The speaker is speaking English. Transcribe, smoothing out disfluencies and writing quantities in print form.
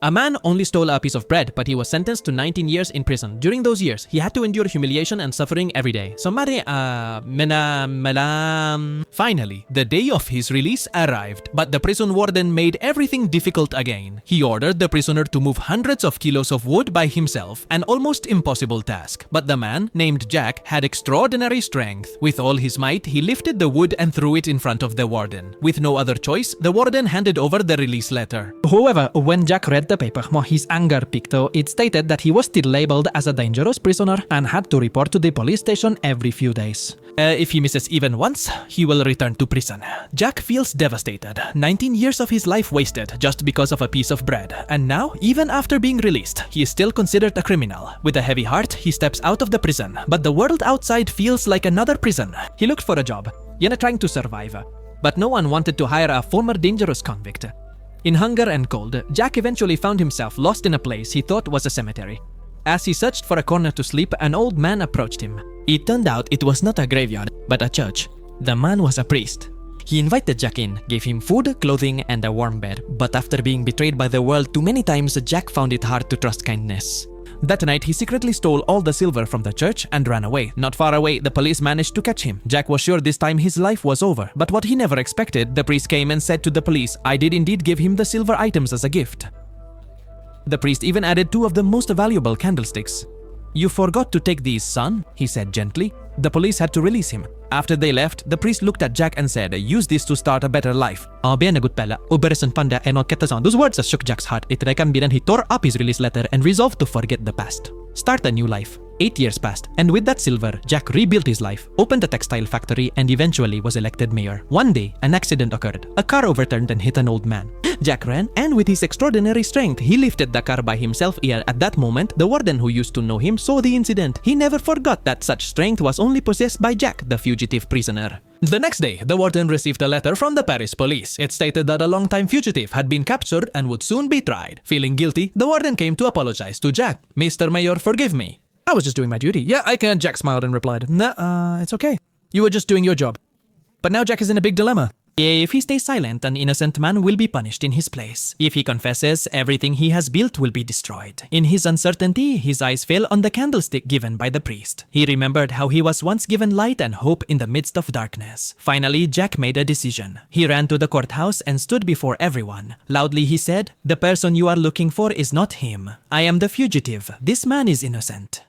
A man only stole a piece of bread, but he was sentenced to 19 years in prison. During those years, he had to endure humiliation and suffering every day. Finally, the day of his release arrived, but the prison warden made everything difficult again. He ordered the prisoner to move hundreds of kilos of wood by himself, an almost impossible task. But the man, named Jack, had extraordinary strength. With all his might, he lifted the wood and threw it in front of the warden. With no other choice, the warden handed over the release letter. However, when Jack read the paper, his anger peaked. It stated that he was still labeled as a dangerous prisoner and had to report to the police station every few days. If he misses even once, he will return to prison. Jack feels devastated. 19 years of his life wasted just because of a piece of bread. And now, even after being released, he is still considered a criminal. With a heavy heart, he steps out of the prison. But the world outside feels like another prison. He looked for a job, trying to survive. But no one wanted to hire a former dangerous convict. In hunger and cold, Jack eventually found himself lost in a place he thought was a cemetery. As he searched for a corner to sleep, an old man approached him. It turned out it was not a graveyard, but a church. The man was a priest. He invited Jack in, gave him food, clothing, and a warm bed. But after being betrayed by the world too many times, Jack found it hard to trust kindness. That night, he secretly stole all the silver from the church and ran away. Not far away, the police managed to catch him. Jack was sure this time his life was over. But what he never expected, the priest came and said to the police, "I did indeed give him the silver items as a gift." The priest even added 2 of the most valuable candlesticks. "You forgot to take these, son," he said gently. The police had to release him. After they left, the priest looked at Jack and said, "Use this to start a better life." Those words shook Jack's heart. He tore up his release letter and resolved to forget the past. Start a new life. 8 years passed, and with that silver, Jack rebuilt his life, opened a textile factory, and eventually was elected mayor. One day, an accident occurred. A car overturned and hit an old man. Jack ran, and with his extraordinary strength, he lifted the car by himself. At that moment, the warden who used to know him saw the incident. He never forgot that such strength was only possessed by Jack, the fugitive prisoner. The next day, the warden received a letter from the Paris police. It stated that a long-time fugitive had been captured and would soon be tried. Feeling guilty, the warden came to apologize to Jack. "Mr. Mayor, forgive me. I was just doing my duty." "Yeah, I can," Jack smiled and replied. "Nah, it's okay. You were just doing your job." But now Jack is in a big dilemma. If he stays silent, an innocent man will be punished in his place. If he confesses, everything he has built will be destroyed. In his uncertainty, his eyes fell on the candlestick given by the priest. He remembered how he was once given light and hope in the midst of darkness. Finally, Jack made a decision. He ran to the courthouse and stood before everyone. Loudly he said, "The person you are looking for is not him. I am the fugitive. This man is innocent."